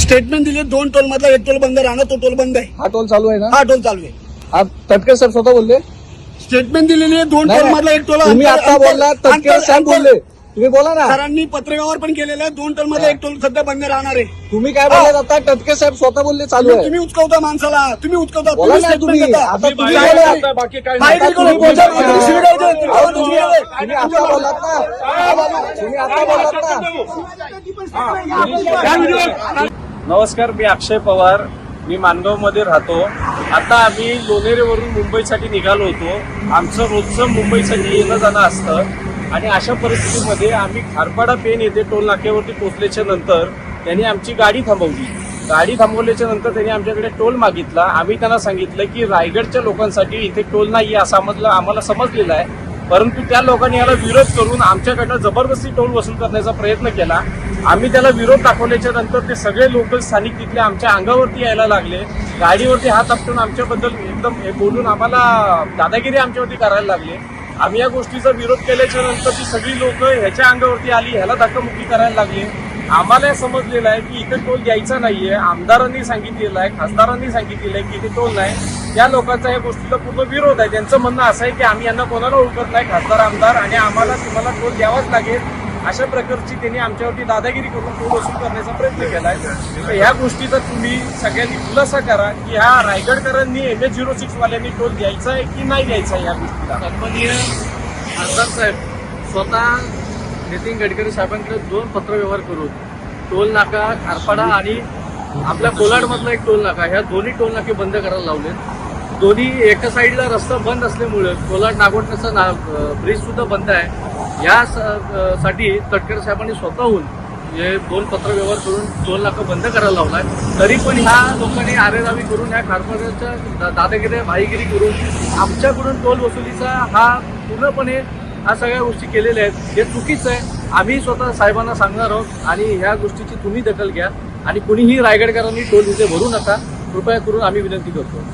Statement दिले 2 toll मधला 1 toll बंद राहणार, तो टोल बंद आहे. हा टोल चालू आहे ना? हा टोल चालू आहे. आप तटकरे साहेब स्वतः बोलले? स्टेटमेंट दिलेली आहे 2 नाही, टोल मधला 1 टोल. तुम्ही आता बोलला तटकरे साहेब बोलले, तुम्ही बोला ना. सरांनी पत्रव्यवहार पण केलेला आहे. 2 टोल मधला 1 टोल सध्या बंद राहणार आहे. तुम्ही काय बोललात आता? तटकरे साहेब स्वतः बोलले चालू आहे. तुम्ही उचकवता माणसाला, तुम्ही उचकवता. बोला ना तुम्ही. आता तुम्ही बोला. बाकी काय काय आता बिलकुल तुम्ही बोला. तुम्ही शिवीगाळ देत. तुम्ही आता बोललात ना. तुम्ही आता बोललात ना. नमस्कार, मी अक्षय पवार. मी माणगावमध्ये राहतो. आता आम्ही लोणेरेवरून मुंबईसाठी निघालो होतो. आमचं रोजचं मुंबईसाठी येणं जाणं असतं आणि अशा परिस्थितीमध्ये आम्ही खारपाडा पेन येथे टोल नाक्यावरती पोहोचल्याच्या नंतर त्यांनी आमची गाडी थांबवली. गाडी थांबवल्याच्या नंतर त्यांनी आमच्याकडे टोल मागितला. आम्ही त्यांना सांगितलं की रायगडच्या लोकांसाठी इथे टोल नाही असं आम्हाला समजलेलं आहे. परंतु त्या लोकांनी याला विरोध करून आमच्याकडनं जबरदस्ती टोल वसूल करण्याचा प्रयत्न केला. आम्ही त्याला विरोध दाखवल्याच्या नंतर ते सगळे लोकल स्थानिक तिथले आमच्या अंगावरती यायला लागले. गाडीवरती हात आपटून आमच्याबद्दल एकदम बोलून आम्हाला दादागिरी आमच्यावरती करायला लागले. आम्ही या गोष्टीचा विरोध केल्याच्या नंतर ती सगळी लोक ह्याच्या अंगावरती आली, ह्याला धक्कामुक्की करायला लागली. आम्हाला समजलेलं आहे की इथे टोल द्यायचा नाहीये. आमदारांनी सांगितलेलं आहे, खासदारांनी सांगितलेलं आहे की इथे टोल नाही. त्या लोकांचा या गोष्टीला पूर्ण विरोध आहे. त्यांचं म्हणणं असं आहे की आम्ही यांना कोणाला ओळखत नाही, खासदार आमदार, आणि आम्हाला तुम्हाला टोल द्यावाच लागेल. अशा प्रकारची त्यांनी आमच्यावरती दादागिरी करून टोल वसूल करण्याचा प्रयत्न केलाय. तर ह्या गोष्टीचा तुम्ही सगळ्यांनी खुलासा करा की ह्या रायगडकरांनी MH06 वाल्यांनी टोल द्यायचा आहे की नाही द्यायचा आहे. या गोष्टीला सन्माननीय खासदार साहेब स्वतः नितीन गडकरी साहेबांकडे 2 पत्रव्यवहार करून टोल नाका खारपाडा आणि आपल्या कोलाडमधला एक टोल नाका, ह्या दोन्ही टोल नाके बंद करायला लावले. दोन्ही एका साईडला रस्ता बंद असल्यामुळे कोलाड नागोटण्याचा ब्रिज सुद्धा बंद आहे. यासाठी तटकरे साहेबांनी स्वतःहून 2 पत्रव्यवहार करून टोल नाका बंद करायला लावलाय. तरी पण ह्या लोकांनी आरेरावी करून ह्या खारपाड्याच्या दादागिरी भाईगिरी करून आमच्याकडून टोल वसुलीचा हा पूर्णपणे ह्या सगळ्या गोष्टी केलेल्या आहेत. हे चुकीचं आहे. आम्ही स्वतः साहेबांना सांगणार आहोत आणि ह्या गोष्टीची तुम्ही दखल घ्या आणि कुणीही रायगडकरांनी टोल इथे भरू नका, कृपया करून आम्ही विनंती करतो.